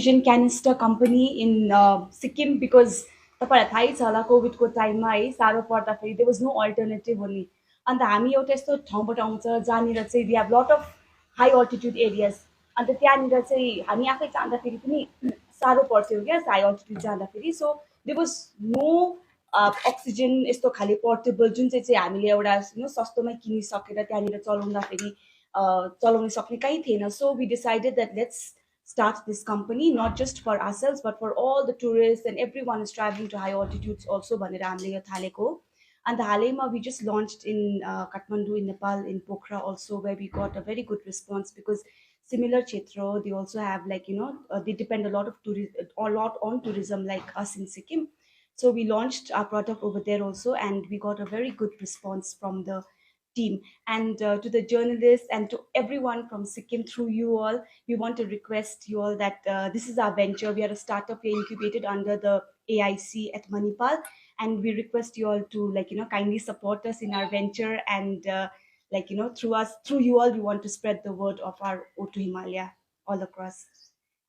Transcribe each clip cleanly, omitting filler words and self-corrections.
oxygen canister company in Sikkim because तपाईँलाई थाहै छ होला कोभिडको टाइममा है साह्रो पर्दाखेरि there was no alternative only. अन्त हामी एउटा यस्तो ठाउँबाट आउँछ जहाँनिर चाहिँ we have lot of high altitude areas. अन्त त्यहाँनिर चाहिँ हामी आफै जाँदाखेरि पनि साह्रो पर्थ्यो क्या हाई अल्टिट्युड जाँदाखेरि. So there was no oxygen यस्तो खाले पोर्टेबल जुन चाहिँ हामीले एउटा सस्तोमै किनिसकेर त्यहाँनिर चलाउँदाखेरि चलाउन सक्ने कहीँ थिएन. So we decided that let's start this company not just for ourselves but for all the tourists and everyone is traveling to high altitudes also भनेर हामीले यो थालेको. And the हालैमा we just launched in Kathmandu in Nepal in Pokhara also where we got a very good response because similar Chetro they also have they depend a lot on tourism like us in Sikkim. So we launched our product over there also and we got a very good response from the team. And to the journalists and to everyone from Sikkim through you all, we want to request you all that this is our venture. We are a startup. We are incubated under the AIC at Manipal, and we request you all to kindly support us in our venture and through you all, we want to spread the word of our O2 Himalaya all across.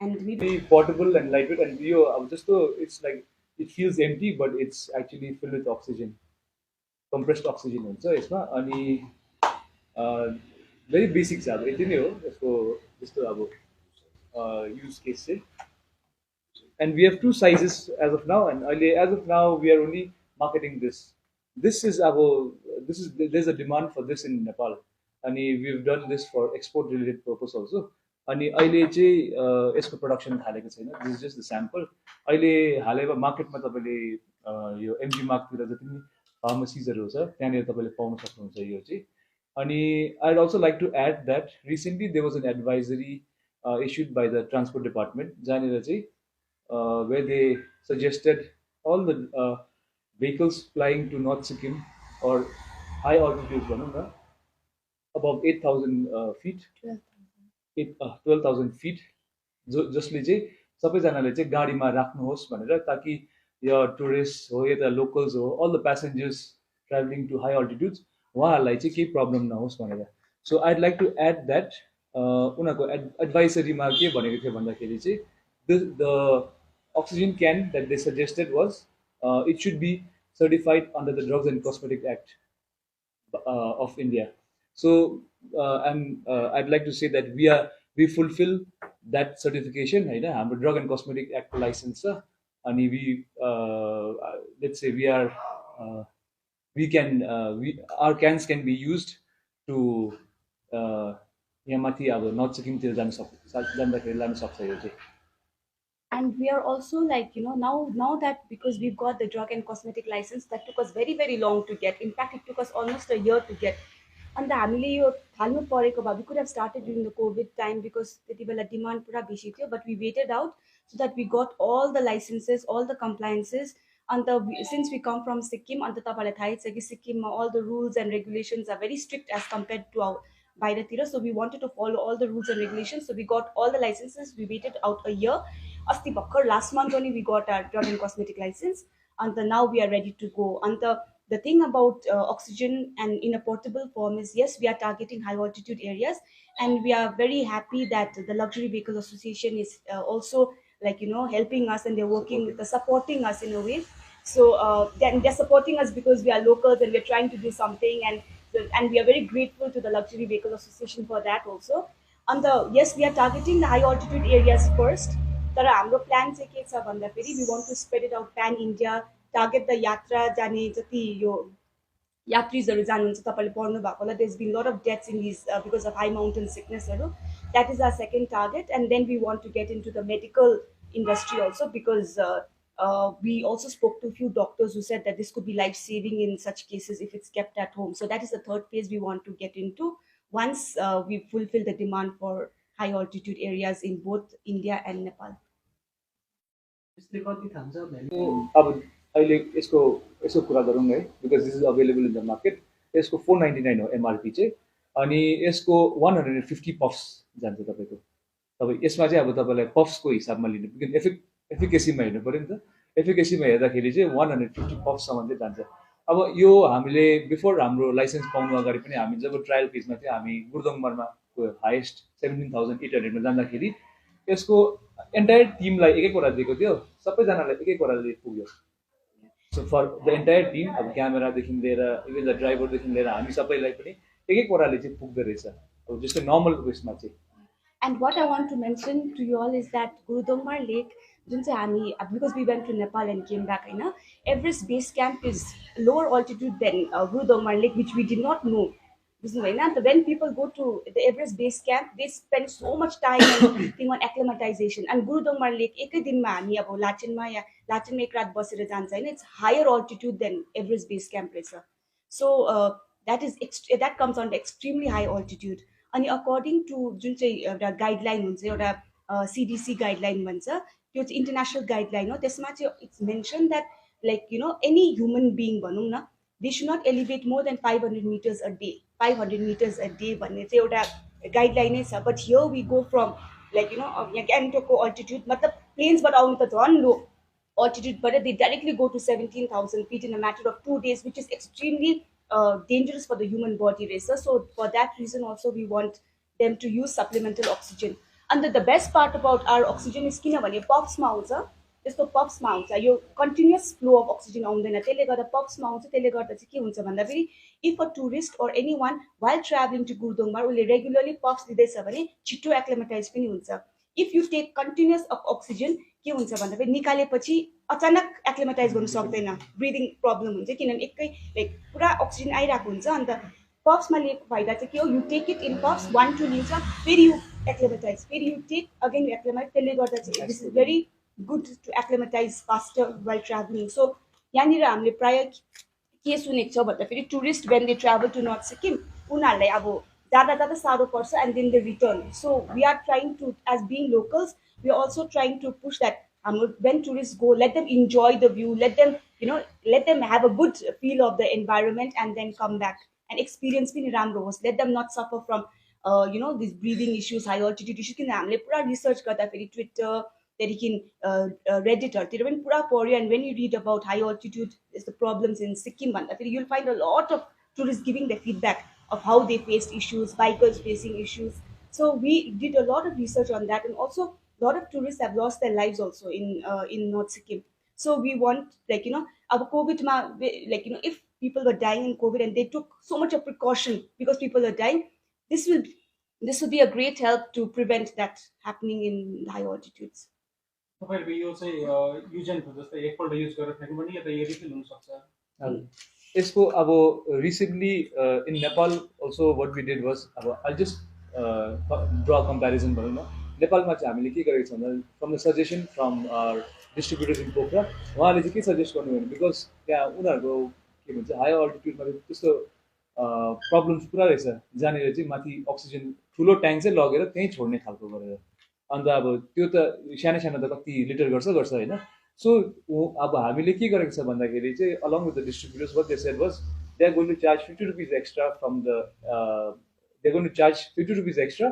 And we Be portable and lightweight, and just though it's like it feels empty, but it's actually filled with oxygen, compressed oxygen. So it's not any very basic छ अब यति नै हो यसको जस्तो अब use case चाहिँ. And we have two sizes as of now, and as of now we are only marketing this. This is there's a demand for this in Nepal, and we've done this for export related purpose also. अनि अहिले चाहिँ यसको production थालेको छैन. This is just the sample. अहिले हालैमा मार्केटमा तपाईँले यो एमजी मार्कतिर जति पनि फार्मेसीजहरू छ त्यहाँनिर तपाईँले पाउन सक्नुहुन्छ यो चाहिँ. अनि I'd also like to add that recently there was an advisory issued by the transport department जहाँनिर चाहिँ where they suggested all the vehicles flying to North Sikkim or high altitudes, above 8,000 feet, 12,000 feet, जसले चाहिँ सबैजनाले चाहिँ गाडीमा राख्नुहोस् भनेर ताकि यो टुरिस्ट हो या त लोकल्स हो all the passengers traveling to high altitudes उहाँहरूलाई चाहिँ केही प्रब्लम नहोस् भनेर. So I'd like to add that उनीहरूको एडभाइसरीमा के भनेको थियो भन्दाखेरि चाहिँ the oxygen can that they suggested was it should be certified under the Drugs and Cosmetic Act of India. So I'd like to say that we fulfill that certification. होइन हाम्रो Drug and Cosmetic Act license छ अनि we let's say our cans can be used to यहाँ माथि अब north सिक्किमतिर जाँदाखेरि लान सक्छ यो चाहिँ. And we are also now that because we've got the drug and cosmetic license that took us very very long to get. In fact, it took us almost a year to get. And the हामीले यो थाल्नु परेको भए we could have started during the COVID time because त्यति बेला demand पुरा बेसी थियो, but we waited out so that we got all the licenses, all the compliances. And since we come from Sikkim, and तपाईँलाई थाहै छ कि सिक्किममा all the rules and regulations are very strict as compared to our बाहिरतिर. So we wanted to follow all the rules and regulations. So we got all the licenses. We waited out a year. Asti bhakkar last month only we got our drug and cosmetic license, and now we are ready to go. And the thing about oxygen and in a portable form is yes, we are targeting high altitude areas, and we are very happy that the Luxury Vehicle Association is also helping us, and they're working with supporting us in a way. So they're supporting us because we are locals and we're trying to do something, and we are very grateful to the Luxury Vehicle Association for that also. And yes, we are targeting the high altitude areas first. तर हाम्रो plan चाहिँ के छ भन्दाखेरि we want to spread it out pan India, target the यात्रा जाने जति यो यात्रीहरू जानुहुन्छ तपाईँले पढ्नु भएको होला. There's been a lot of deaths in these because of high mountain sicknessहरू. That is our second target, and then we want to get into the medical industry also because we also spoke to a few doctors who said that this could be life saving in such cases if it's kept at home. So that is the third phase we want to get into once we fulfill the demand for high altitude areas in both India and Nepal. अब अहिले यसको कुरा गरौँ है because this is available in the market. यसको 499 हो MRP चाहिँ, अनि यसको 150 पफ्स जान्छ तपाईँको. तपाईँ यसमा चाहिँ अब तपाईँलाई पफ्सको हिसाबमा लिनु किन एफिकेसीमा हेर्नु पऱ्यो नि त. एफिकेसीमा हेर्दाखेरि चाहिँ 150 पफ्ससम्म चाहिँ जान्छ. अब यो हामीले बिफोर हाम्रो लाइसेन्स पाउनु अगाडि पनि हामी जब ट्रायल फेजमा थियो हामी गुरदोङमरमा हाइएस्ट 17,800मा जाँदाखेरि यसको एन्टायर टिमलाई एक एकवटा दिएको थियो, सबैजनालाई एक एकवटा पुग्यो। So for the entire team, अब क्यामेरादेखि लिएर इभन द ड्राइभरदेखि लिएर हामी सबैलाई पनि एक एकवटाले चाहिँ पुग्दो रहेछ, अब जस्तै नर्मल उयसमा चाहिँ। And what I want to mention to you all is that Gurudongmar Lake, जुन चाहिँ हामी because we went to Nepal and came back, होइन, Everest base camp is lower altitude than Gurudongmar Lake, which we did not know. बुझ्नु भएन अन्त when people go to the Everest base camp, they spend so much time and thing on acclimatization. And Gurudongmar Lake एकै दिनमा हामी अब लाचेनमा या लाचेनमा एक रात बसेर जान्छ होइन, it's higher altitude than Everest base camp रहेछ. So that comes on extremely high altitude. अनि अकर्डिङ टु जुन चाहिँ एउटा गाइडलाइन हुन्छ, एउटा सिडिसी गाइडलाइन भन्छ, त्यो चाहिँ इन्टरनेसनल गाइडलाइन हो, त्यसमा चाहिँ it's mention that like any human being भनौँ न, they should not elevate more than 500 metres a day, 500 metres a day भन्ने चाहिँ एउटा गाइडलाइनै छ. But here we go from like यहाँ ग्याङ्टोकको अल्टिट्युड, मतलब प्लेन्सबाट आउनु त झन् लो altitude, but they directly go to 17,000 feet in a matter of 2 days, which is extremely dangerous for the human body racer. So for that reason also we want them to use supplemental oxygen. And the best part about our oxygen is किनभने पप्समा आउँछ, त्यस्तो पप्समा आउँछ, यो continuous flow of oxygen आउँदैन, त्यसले गर्दा पप्समा आउँछ. त्यसले गर्दा चाहिँ के हुन्छ भन्दाखेरि if a tourist or anyone while traveling to गुरुदोङमार उसले रेगुलरली पप्स लिँदैछ भने छिट्टो एक्लिमेटाइज पनि हुन्छ. If you take continuous oxygen के हुन्छ भन्दाखेरि निकालेपछि अचानक एक्लिमेटाइज गर्नु सक्दैन, ब्रिदिङ प्रब्लम हुन्छ, किनभने एकै लाइक पुरा अक्सिजन आइरहेको हुन्छ. अन्त पफ्समा लिएको फाइदा चाहिँ के हो, you take it in puffs 1-2 लिन्छ, फेरि यु एक्लिमेटाइज, फेरि you take again you acclimate. त्यसले गर्दा चाहिँ this is very good to acclimatise faster while travelling. So यहाँनिर हामीले प्रायः के सुनेको छ भन्दाखेरि tourist when they travel to north Sikkim उनीहरूलाई अब जाँदा जाँदा साह्रो पर्छ and then they return. So we are trying to as being locals, we are also trying to push that when tourists go, let them enjoy the view, let them let them have a good feel of the environment and then come back and experience पनि राम्रो होस्. Let them not suffer from these breathing issues, high altitude issues. किन हामीले पुरा research गर्दाखेरि Twitter त्यहाँदेखि रेडिटहरूतिर पनि पुरा पढ्यो, and when you read about high altitude is the problems in Sikkim भन्दाखेरि you'll find a lot of tourists giving their feedback of how they faced issues, bikers facing issues. So we did a lot of research on that, and also a lot of tourists have lost their lives also in North Sikkim. So we want our COVID if people were dying in COVID and they took so much of precaution because people are dying, this will be a great help to prevent that happening in high altitudes. तपाईँहरूको यो चाहिँ use and throw जस्तै एकपल्ट use गरेर फ्याँक्नु पनि या त यो रिफिल हुनसक्छ? यसको अब recently in Nepal also what we did was, अब आई जस्ट ड्र कम्पेरिजन भनौँ न, नेपालमा चाहिँ हामीले के गरेको छ भन्दा from the suggestion from distributors in Pokhara, उहाँले चाहिँ के सजेस्ट गर्नुभयो भने बिकज त्यहाँ उनीहरूको के भन्छ हाई अल्टिट्युडमा त्यस्तो प्रब्लम्स पुरा रहेछ, जहाँनिर चाहिँ माथि अक्सिजन ठुलो ट्याङ्क चाहिँ लगेर त्यहीँ छोड्ने खालको गरेर. अन्त अब त्यो त सानो सानो त कति लिटर गर्छ होइन. सो अब हामीले के गरेको छ भन्दाखेरि चाहिँ along with the distributors what they said was they are going to charge 50 rupees extra from the they going to charge 50 rupees extra,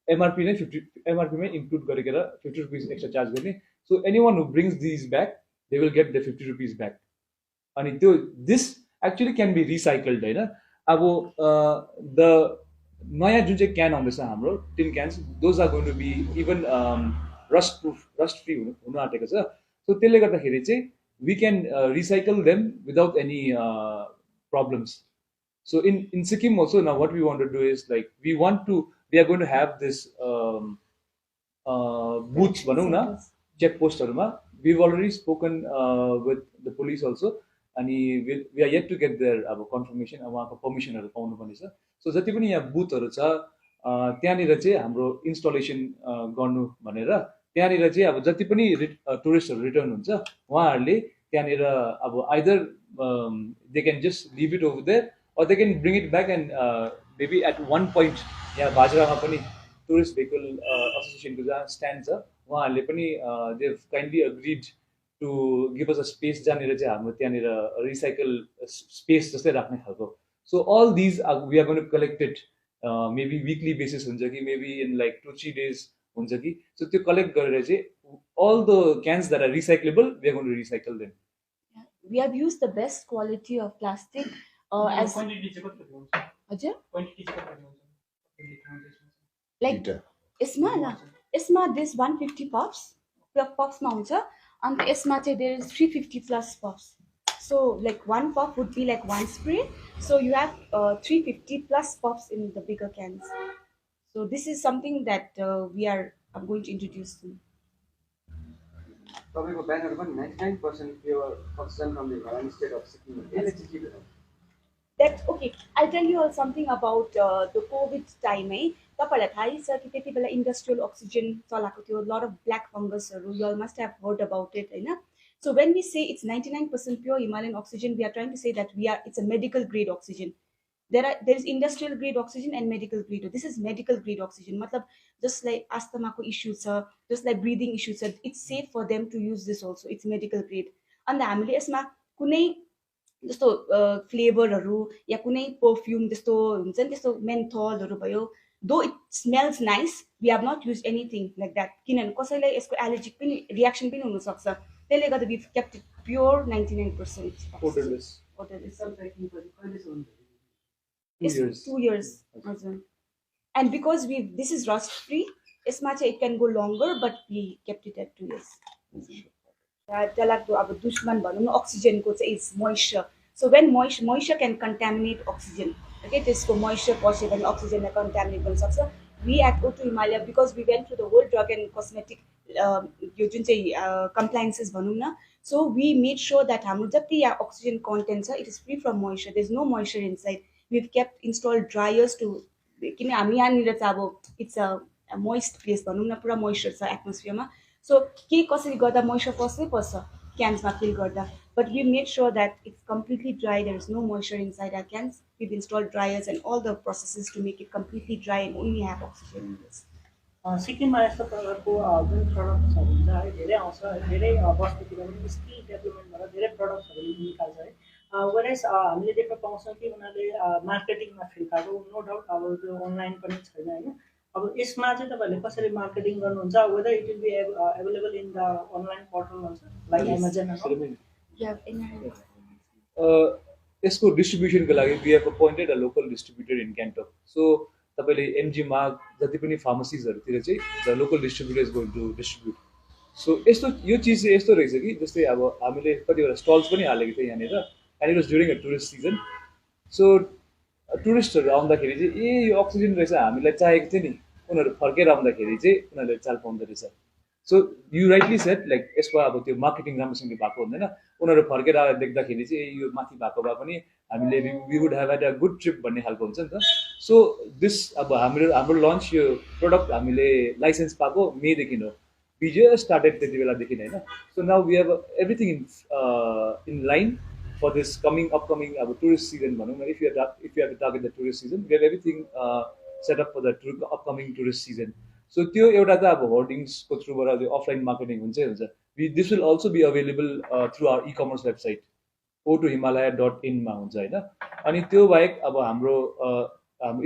MRP नै 50, एमआरपीमै इन्क्लुड गरेर 50 रुपिज एक्स्ट्रा चार्ज गर्ने. So anyone who brings these back they will get the 50 rupees back. अनि त्यो this actually can be recycled होइन. अब the नयाँ जुन चाहिँ क्यान आउँदैछ हाम्रो tin cans, those are going to be even rust proof, rust free हुनु आँटेको छ. सो त्यसले गर्दाखेरि चाहिँ we can recycle them without any problems. So in Sikkim also now what we want to do is like we are going to have this booths भनौँ न check पोस्टहरूमा. We've already spoken with the police also, and we are yet to get their confirmation, उहाँको पर्मिसनहरू पाउनु पर्ने छ. So जति पनि यहाँ बुथहरू छ त्यहाँनिर चाहिँ हाम्रो इन्स्टलेसन गर्नु भनेर, त्यहाँनिर चाहिँ अब जति पनि टुरिस्टहरू रिटर्न हुन्छ उहाँहरूले त्यहाँनिर अब either they can just leave it over there or they can bring it back and maybe at one point यहाँ बाजरामा पनि टुरिस्ट भेहिकल एसोसिएसनको जहाँ स्ट्यान्ड छ उहाँहरूले पनि they kindly agreed to give us a space जहाँनिर चाहिँ हाम्रो त्यहाँनिर रिसाइकल स्पेस जस्तै राख्ने खालको. So all these we are going to collect it, maybe weekly basis हुन्छ कि मेबी इन लाइक 2-3 days हुन्छ कि. सो त्यो कलेक्ट गरेर चाहिँ all the cans that are recyclable we are going to recycle them. We have used the best quality of plastic. As quantity चाहिँ कति हुन्छ? हजुर क्वान्टिटी चाहिँ कति हुन्छ? like यसमा this 150 puffs पफ्समा हुन्छ अन्त यसमा चाहिँ there is 350 plus puffs. So like one puff would be like one spray. So you have 350 plus puffs in the bigger cans. So this is something that I'm going to introduce soon. तपाईँको banner पनि 99% pure oxygen from the Himalayan state of Sikkim यसले चाहिँ के हो That okay. I'll tell you all something about the COVID time. तपाईँलाई थाहै छ कि त्यति बेला इन्डस्ट्रियल अक्सिजन चलाएको थियो. Lot of black fungus. You all must have heard about it, होइन? So when we say it's 99% pure Himalayan oxygen, we are trying to say that it's a medical grade oxygen. There is industrial grade oxygen and medical grade. This is medical grade oxygen. मतलब just like asthma को issue छ, just like breathing issues छ, it's safe for them to use this also. It's medical grade. अन्त हामीले यसमा कुनै जस्तो फ्लेभरहरू या कुनै पर्फ्युम त्यस्तो हुन्छ नि त्यस्तो मेन्थलहरू भयो though it smells nice we have not use anything like that किनभने कसैलाई यसको एलर्जिक पनि रियाक्सन पनि हुनसक्छ त्यसले गर्दा we kept it pure 99% Odorless. It's 2 years हजुर and because this is rust free यसमा चाहिँ it can go longer but we kept it at 2 years. त्यसलाई अब दुश्मन भनौँ न अक्सिजनको चाहिँ is moisture so when moisture can contaminate oxygen okay त्यसको मोइस्चर पस्यो भने अक्सिजनलाई कन्टामिनेट गर्न सक्छ we at O2 Himalaya because we went through the whole drug and cosmetic यो जुन चाहिँ कम्प्लायन्सेस भनौँ न so we made sure that हाम्रो जति यहाँ अक्सिजन कन्टेन्ट छ it is free from moisture there is no moisture inside we kept install dryers to किन हामी यहाँनिर चाहिँ अब इट्स अ मोइस्ट प्लेस भनौँ न पुरा मोइस्चर छ एटमोस्फियरमा सो के कसरी गर्दा मोइस्चर पस्नै पर्छ क्यान्समा फिल गर्दा but we made sure that it's completely dry there is no moisture inside our cans we install dryers and all the processes to make it completely dry and only have oxygen in this सिक्किममा यस्तो प्रकारको जुन प्रडक्ट्सहरू हुन्छ है धेरै आउँछ धेरै बस्तीतिर पनि स्किल डेभलपमेन्टबाट धेरै प्रडक्ट्सहरू निकाल्छ है वेरेस हामीले देख्न पाउँछौँ कि उनीहरूले मार्केटिङमा फिल पाएको नो डाउट अब त्यो अनलाइन पनि छैन होइन अब यसमा चाहिँ तपाईँहरूले कसरी मार्केटिङ गर्नुहुन्छ whether it will be available in the online portal हुन्छ लाइक एमाजोन यसको डिस्ट्रिब्युसनको लागि we have appointed a local distributor in Gangtok so तपाईँले एमजी मार्ग जति पनि फार्मेसिजहरूतिर चाहिँ the local distributor is going to distribute so यस्तो यो चिज चाहिँ यस्तो रहेछ कि जस्तै अब हामीले कतिवटा स्टल्स पनि हालेको थियो यहाँनिर and it was during a tourist season so टुरिस्टहरू आउँदाखेरि चाहिँ ए यो अक्सिजन रहेछ हामीलाई चाहिएको थियो नि उनीहरू फर्केर आउँदाखेरि चाहिँ उनीहरूले चाल पाउँदो रहेछ so you rightly set like यसको अब त्यो मार्केटिङ राम्रोसँगले भएको हुँदैन उनीहरू फर्केर आएर देख्दाखेरि चाहिँ यो माथि भएको भए पनि हामीले we would have had a good trip भन्ने खालको हुन्छ नि त सो दिस अब हाम्रो लन्च यो प्रडक्ट हामीले लाइसेन्स पाएको मेदेखि हो वी जस्ट स्टार्टेड त्यति बेलादेखि होइन so now we have everything in line for this upcoming tourist season भनौँ न if you have to target the tourist season we have everything set up for the upcoming tourist season so त्यो एउटा त अब होर्डिङ्सको थ्रुबाट त्यो offline marketing हुन्छै हुन्छ this will also be available through our e-commerce website o2himalaya.in मा हुन्छ होइन अनि त्यो बाहेक अब हाम्रो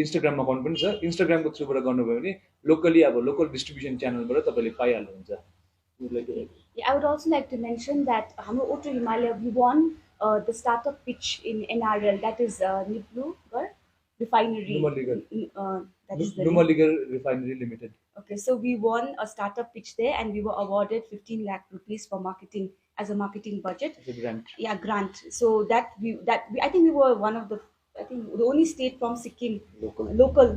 इन्स्टाग्राम अकाउन्ट पनि छ इन्स्टाग्रामको थ्रुबाट गर्नुभयो भने लोकली अब लोकल डिस्ट्रिब्युसन च्यानलबाट तपाईँले पाइहाल्नुहुन्छ I would also like to mention that हाम्रो O2 Himalaya we won the startup pitch in NRL that is Niblu Refinery. That is the Numaligarh Refinery Limited. Okay, so we won a startup pitch there and we were awarded 15 lakh rupees for marketing as a marketing budget. As a grant. Yeah, grant. So I think we were one of the only state from Sikkim local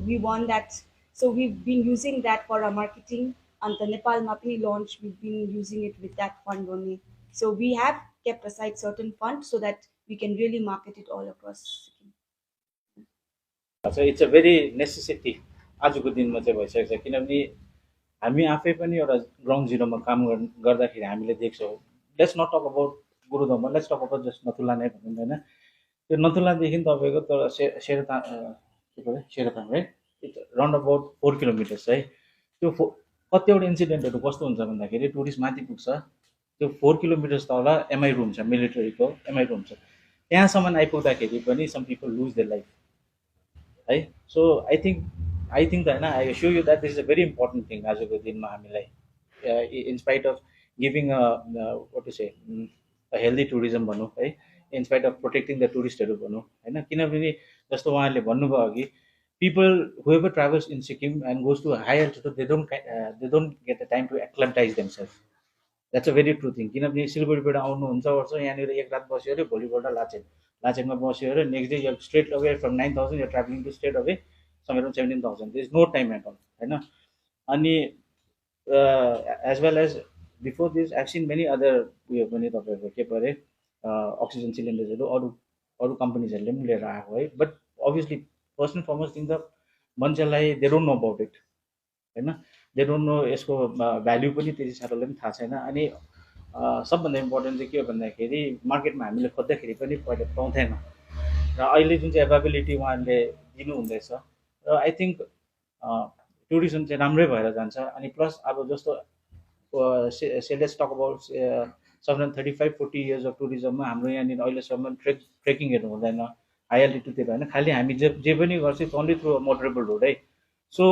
we won that. So we've been using that for our marketing and the Nepal Mapini launch we've been using it with that fund only. So we have kept aside certain funds so that we can really market it all across Sikkim. So it's a very necessity आजको दिनमा चाहिँ भइसकेको छ किनभने हामी आफै पनि एउटा ग्राउन्ड जिरोमा काम गर्दाखेरि हामीले देख्छौँ लेट्स नट टक अबाउट गुरुदोमा let's talk about just Nathula नै भनौँ होइन त्यो नथुलादेखि तपाईँको तर शेरताङ के पऱ्यो शेरताङ है इट्स राउन्ड अबाउट 4 किलोमिटर्स है त्यो कतिवटा इन्सिडेन्टहरू कस्तो हुन्छ भन्दाखेरि टुरिस्ट माथि पुग्छ त्यो 4 किलोमिटर्स तल एमआई रुम छ मिलिट्रीको एमआई रुम छ त्यहाँसम्म आइपुग्दाखेरि पनि some people lose their life है सो आई थिङ्क होइन I assure you that this is a very important thing आजको दिनमा हामीलाई in spite of giving what to say healthy tourism भनौँ है in spite of protecting the टुरिस्टहरू भनौँ होइन किनभने जस्तो उहाँहरूले भन्नुभयो अघि people, whoever travels in Sikkim and goes to a high altitude, they don't get the time to acclimatize themselves. That's a very true thing. किनभने सिलगढीबाट आउनुहुन्छ वर्ष यहाँनिर एक रात बस्यो अरे भोलिपल्ट लाचेनमा बस्यो अरे next day you straight away from 9,000 you're traveling to straight away somewhere around 17,000. There is no time at all होइन. अनि as well as before this I've seen many other उयो पनि तपाईँहरूको के परे अक्सिजन सिलिन्डर्सहरू अरू अरू कम्पनीजहरूले पनि लिएर आएको है. But obviously first and foremost thing त मान्छेलाई they don't know about it होइन. दे डोन्ट नो यसको भ्याल्यु पनि त्यति साह्रोले पनि थाहा छैन. अनि सबभन्दा इम्पोर्टेन्ट चाहिँ के हो भन्दाखेरि मार्केटमा हामीले खोज्दाखेरि पनि पहिले पाउँथेन र अहिले जुन चाहिँ एभाइबिलिटी उहाँहरूले दिनुहुँदैछ र आई थिङ्क टुरिज्म चाहिँ राम्रै भएर जान्छ. अनि प्लस अब जस्तो let's talk about 35-40 years of टुरिज्ममा हाम्रो यहाँनिर अहिलेसम्म ट्रेकिङहरू हुँदैन हाई एल्टिट्युडतिर होइन. खालि हामी जे पनि गर्छ इट्स ओन्ली थ्रु मोडरेबल रोड है. सो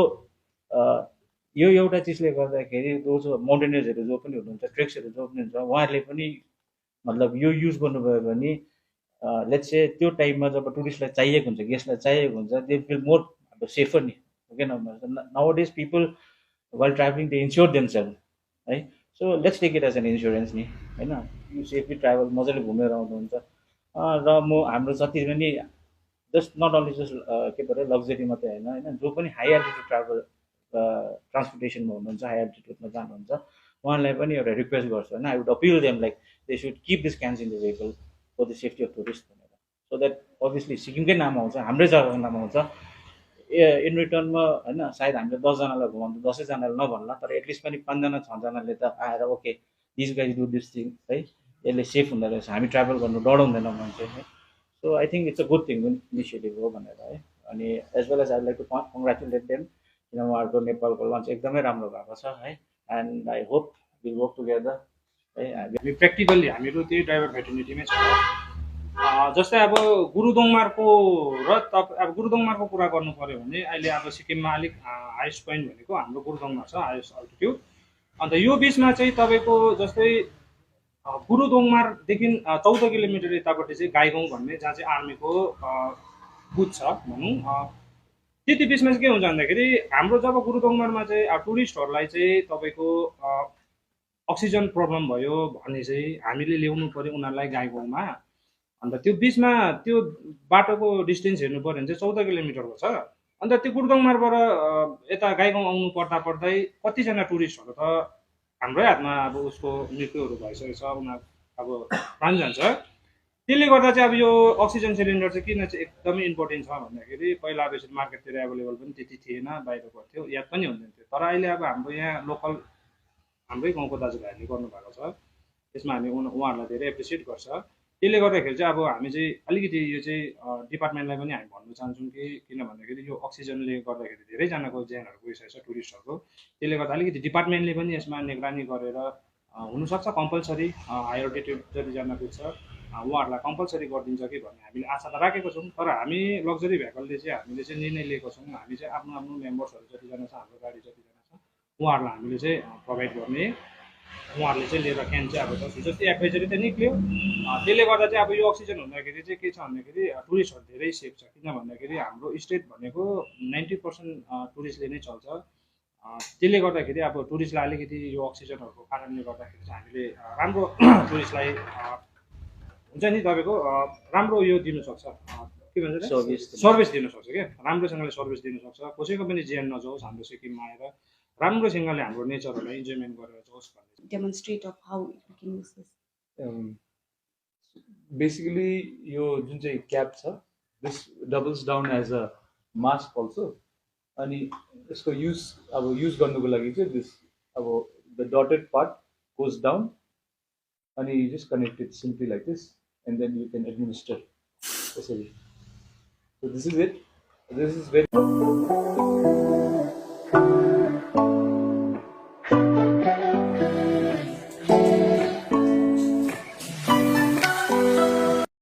यो एउटा चिजले गर्दाखेरि जो माउन्टेनियर्सहरू जो पनि हुनुहुन्छ ट्रेक्सहरू जो पनि हुन्छ उहाँहरूले पनि मतलब यो युज गर्नुभयो भने लेट्स से त्यो टाइममा जब टुरिस्टलाई चाहिएको हुन्छ गेस्टलाई चाहिएको हुन्छ दे फिल मोर अब सेफर नि किन nowadays people while travelling they insure themselves है. So let's take it as an insurance नि होइन. यु सेफली ट्राभल मजाले घुमेर आउनुहुन्छ र म हाम्रो जति पनि जस्ट नट ओन्ली जस्ट के पऱ्यो लग्जरी मात्रै होइन होइन जो पनि हाई एल्टिट्युड ट्राभल ट्रान्सपोर्टेसनमा हुनुहुन्छ हाई एल्टिट्युडमा जानुहुन्छ उहाँलाई पनि एउटा रिक्वेस्ट गर्छु होइन. I would appeal them like they should keep this cans in the vehicle for the safety of tourist भनेर. सो द्याट अभियसली सिक्किमकै नाम आउँछ हाम्रै जग्गाको नाम आउँछ. इन रिटर्नमा होइन सायद हामीले 10जनालाई घुमाउँदा 10जनालाई नभन्ला तर एटलिस्ट पनि 5जना 6जनाले त आएर okay this guys do this thing है यसले सेफ हुँदो रहेछ हामी ट्राभल गर्नु डराउँदैन मान्छे है. So I think it's a good thing initiative हो भनेर है. अनि as well as I like to congratulate them किन उहाँहरूको नेपालको लन्च एकदमै राम्रो भएको छ है. And I hope will work together है. हामी प्र्याक्टिकल्ली हामीहरू त्यही ड्राइभर भेटर्निटीमै छ. जस्तै अब गुरुदोङमारको र अब गुरुदोङमारको कुरा गर्नु पऱ्यो भने अहिले अब सिक्किममा अलिक हाइएस्ट पोइन्ट भनेको हाम्रो गुरुदोङमा छ हाइएस्ट अल्टिट्युड. अन्त यो बिचमा चाहिँ तपाईँको जस्तै गुरुदोङमारदेखि 14 किलोमिटर यतापट्टि चाहिँ गाईगाउँ भन्ने जहाँ चाहिँ आर्मीको बुथ छ भनौँ. त्यति बिचमा चाहिँ के हुन्छ भन्दाखेरि हाम्रो जब गुरुदोङमारमा चाहिँ टुरिस्टहरूलाई चाहिँ तपाईँको अक्सिजन प्रब्लम भयो भने चाहिँ हामीले ल्याउनु पऱ्यो उनीहरूलाई गाईगाउँमा. अन्त त्यो बिचमा त्यो बाटोको डिस्टेन्स हेर्नु पऱ्यो भने चाहिँ 14 किलोमिटरको छ. अन्त त्यो गुरुदोङमारबाट यता गाईगाउँ आउनु पर्दै कतिजना टुरिस्टहरू त हाम्रै हातमा अब उसको मृत्युहरू भइसकेको छ उनीहरू अब प्राण जान्छ. त्यसले गर्दा चाहिँ अब यो अक्सिजन सिलिन्डर चाहिँ किन चाहिँ एकदमै इम्पोर्टेन्ट छ भन्दाखेरि पहिला अब यसरी मार्केटतिर एभाइलेबल पनि त्यति थिएन बाहिर गर्थ्यो याद पनि हुँदैन थियो. तर अहिले अब हाम्रो यहाँ लोकल हाम्रै गाउँको दाजुभाइहरूले गर्नुभएको छ त्यसमा हामी उहाँहरूलाई धेरै एप्रिसिएट गर्छ. त्यसले गर्दाखेरि चाहिँ अब हामी चाहिँ अलिकति यो चाहिँ डिपार्टमेन्टलाई पनि हामी भन्न चाहन्छौँ कि किन भन्दाखेरि यो अक्सिजनले गर्दाखेरि धेरैजनाको ज्यानहरू गइसकेको छ टुरिस्टहरूको. त्यसले गर्दा अलिकति डिपार्टमेन्टले पनि यसमा निगरानी गरेर हुनसक्छ कम्पलसरी हाई अल्टिट्युड जतिजना पुग्छ उहाँहरूलाई कम्पलसरी गरिदिन्छ कि भन्ने हामीले आशा त राखेको छौँ. तर हामी लग्जरी भेहिकलले चाहिँ हामीले चाहिँ निर्णय लिएको छौँ हामी चाहिँ आफ्नो आफ्नो मेम्बर्सहरू जतिजना छ हाम्रो गाडी जतिजना छ उहाँहरूलाई हामीले चाहिँ प्रोभाइड गर्ने. उहाँहरूले चाहिँ लिएर क्यान चाहिँ अब जस्तै एडभाइजरी त निक्ल्यो. त्यसले गर्दा चाहिँ अब यो अक्सिजन हुँदाखेरि चाहिँ के छ भन्दाखेरि टुरिस्टहरू धेरै सेफ छ. किन भन्दाखेरि हाम्रो स्टेट भनेको 90% टुरिस्टले नै चल्छ. त्यसले गर्दाखेरि अब टुरिस्टलाई अलिकति यो अक्सिजनहरूको कारणले गर्दाखेरि चाहिँ हामीले राम्रो टुरिस्टलाई हुन्छ नि तपाईँको राम्रो यो दिनुसक्छ के भन्छ सर्भिस दिनुसक्छ क्या राम्रोसँगले सर्भिस दिनुसक्छ. कसैको पनि ज्यान नजाओस् हाम्रो सिक्किममा आएर राम्रोसँगले हाम्रो नेचरहरूलाई इन्जोयमेन्ट गरेर जाओस् भन्ने. Demonstrate of how we can use this. Basically यो जुन चाहिँ क्याप छ this doubles down as a mask also. अनि यसको युज गर्नुको लागि चाहिँ दिस अब the dotted part goes down अनि you just connect it simply like this and then you can administer त्यसरी. So this is it. This is very